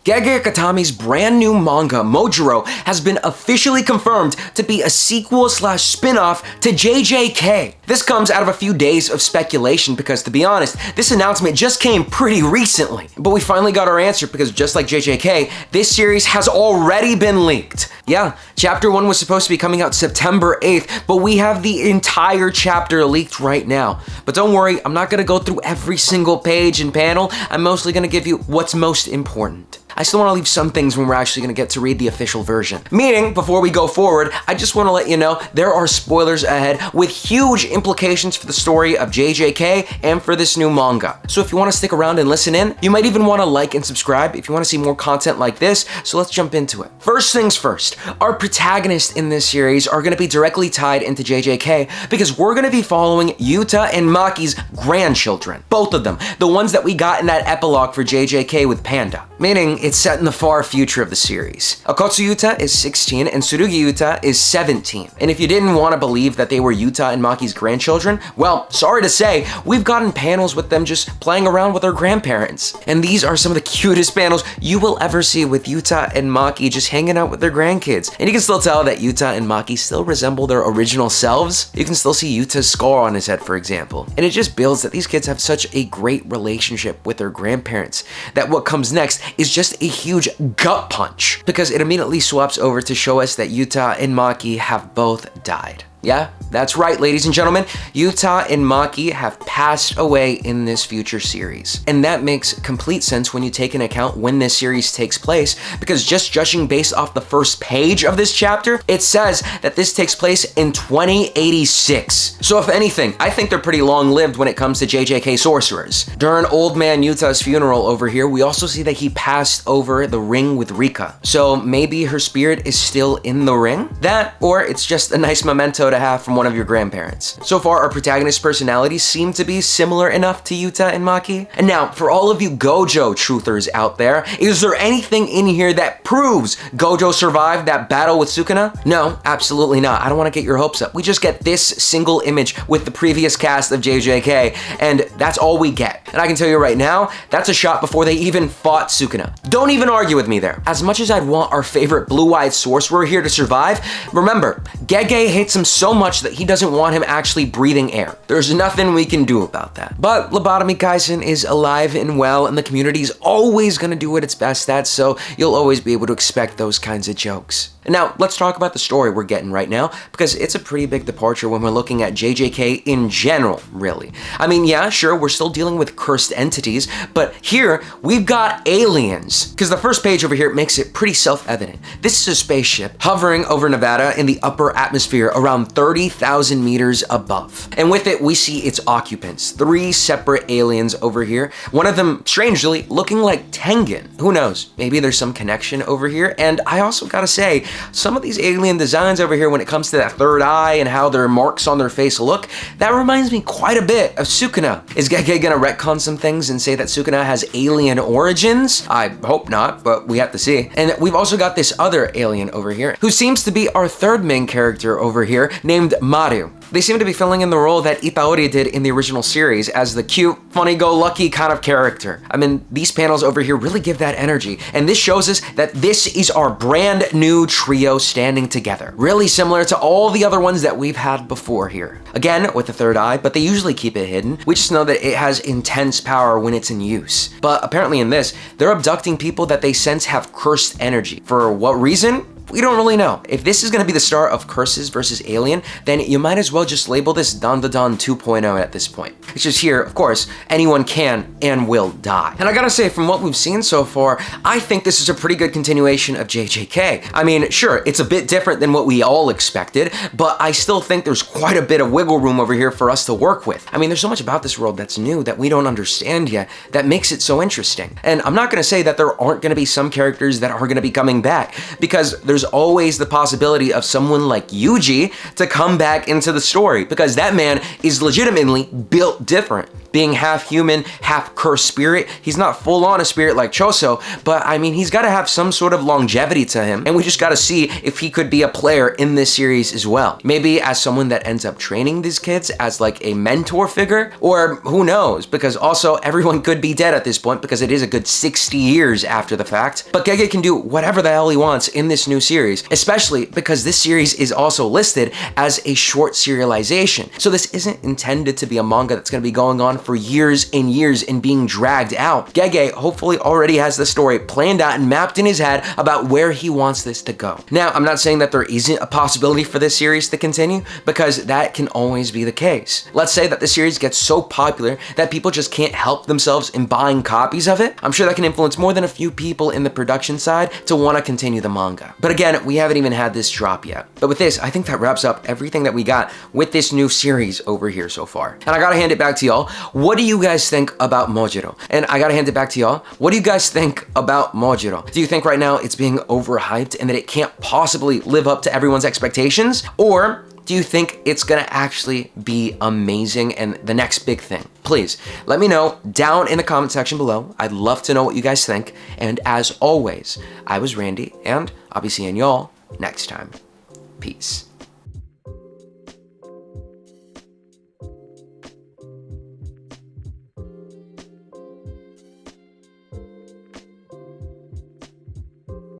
Gege Akatami's brand new manga, Mojuro, has been officially confirmed to be a sequel/spin-off to JJK. This comes out of a few days of speculation because, to be honest, this announcement just came pretty recently. But we finally got our answer because just like JJK, this series has already been leaked. Yeah, chapter 1 was supposed to be coming out September 8th, but we have the entire chapter leaked right now. But don't worry, I'm not gonna go through every single page and panel. I'm mostly gonna give you what's most important. I still want to leave some things when we're actually going to get to read the official version. Meaning, before we go forward, I just want to let you know there are spoilers ahead with huge implications for the story of JJK and for this new manga. So if you want to stick around and listen in, you might even want to like and subscribe if you want to see more content like this, so let's jump into it. First things first, our protagonists in this series are going to be directly tied into JJK because we're going to be following Yuta and Maki's grandchildren. Both of them, the ones that we got in that epilogue for JJK with Panda. Meaning, it's set in the far future of the series. Akotsu Yuta is 16 and Tsurugi Yuta is 17. And if you didn't want to believe that they were Yuta and Maki's grandchildren, well, sorry to say, we've gotten panels with them just playing around with their grandparents. And these are some of the cutest panels you will ever see with Yuta and Maki just hanging out with their grandkids. And you can still tell that Yuta and Maki still resemble their original selves. You can still see Yuta's scar on his head, for example. And it just builds that these kids have such a great relationship with their grandparents that what comes next is just a huge gut punch because it immediately swaps over to show us that Yuta and Maki have both died. Yeah, that's right, ladies and gentlemen. Yuta and Maki have passed away in this future series. And that makes complete sense when you take into account when this series takes place, because just judging based off the first page of this chapter, it says that this takes place in 2086. So if anything, I think they're pretty long-lived when it comes to JJK sorcerers. During old man Yuta's funeral over here, we also see that he passed over the ring with Rika. So maybe her spirit is still in the ring? That, or it's just a nice memento to have from one of your grandparents. So far, our protagonist personalities seem to be similar enough to Yuta and Maki. And now, for all of you Gojo truthers out there, is there anything in here that proves Gojo survived that battle with Sukuna? No, absolutely not. I don't want to get your hopes up. We just get this single image with the previous cast of JJK, and that's all we get. And I can tell you right now, that's a shot before they even fought Sukuna. Don't even argue with me there. As much as I'd want our favorite blue-eyed sorcerer here to survive, remember, Gege hates him so much that he doesn't want him actually breathing air. There's nothing we can do about that. But Lobotomy Kaisen is alive and well, and the community's always gonna do what it's best at, so you'll always be able to expect those kinds of jokes. And now, let's talk about the story we're getting right now, because it's a pretty big departure when we're looking at JJK in general, really. I mean, yeah, sure, we're still dealing with cursed entities, but here, we've got aliens. Because the first page over here makes it pretty self-evident. This is a spaceship hovering over Nevada in the upper atmosphere around 30,000 meters above. And with it, we see its occupants, 3 separate aliens over here. One of them, strangely, looking like Tengen. Who knows? Maybe there's some connection over here. And I also gotta say, some of these alien designs over here when it comes to that third eye and how their marks on their face look, that reminds me quite a bit of Sukuna. Is Gege gonna retcon some things and say that Sukuna has alien origins? I hope not, but we have to see. And we've also got this other alien over here, who seems to be our third main character over here, named Maru. They seem to be filling in the role that Itaori did in the original series as the cute, funny-go-lucky kind of character. I mean, these panels over here really give that energy, and this shows us that this is our brand new trio standing together. Really similar to all the other ones that we've had before here. Again, with the third eye, but they usually keep it hidden. We just know that it has intense power when it's in use. But apparently in this, they're abducting people that they sense have cursed energy. For what reason? We don't really know. If this is gonna be the start of Curses versus Alien, then you might as well just label this Dan Da Dan 2.0 at this point. It's just here, of course, anyone can and will die. And I gotta say, from what we've seen so far, I think this is a pretty good continuation of JJK. I mean, sure, it's a bit different than what we all expected, but I still think there's quite a bit of wiggle room over here for us to work with. I mean, there's so much about this world that's new that we don't understand yet that makes it so interesting. And I'm not gonna say that there aren't gonna be some characters that are gonna be coming back, because there's always the possibility of someone like Yuji to come back into the story, because that man is legitimately built different. being half human, half cursed spirit. He's not full on a spirit like Choso, but I mean, he's got to have some sort of longevity to him, and we just got to see if he could be a player in this series as well. Maybe as someone that ends up training these kids as like a mentor figure, or who knows, because also everyone could be dead at this point because it is a good 60 years after the fact. But Gege can do whatever the hell he wants in this new series, especially because this series is also listed as a short serialization. So this isn't intended to be a manga that's going to be going on for years and years and being dragged out. Gege hopefully already has the story planned out and mapped in his head about where he wants this to go. Now, I'm not saying that there isn't a possibility for this series to continue, because that can always be the case. Let's say that the series gets so popular that people just can't help themselves in buying copies of it. I'm sure that can influence more than a few people in the production side to want to continue the manga. But again, we haven't even had this drop yet. But with this, I think that wraps up everything that we got with this new series over here so far. And I gotta hand it back to y'all. What do you guys think about Mojuro? And I gotta hand it back to y'all. What do you guys think about Mojuro? Do you think right now it's being overhyped and that it can't possibly live up to everyone's expectations? Or do you think it's gonna actually be amazing and the next big thing? Please let me know down in the comment section below. I'd love to know what you guys think. And as always, I was Randy, and I'll be seeing y'all next time. Peace.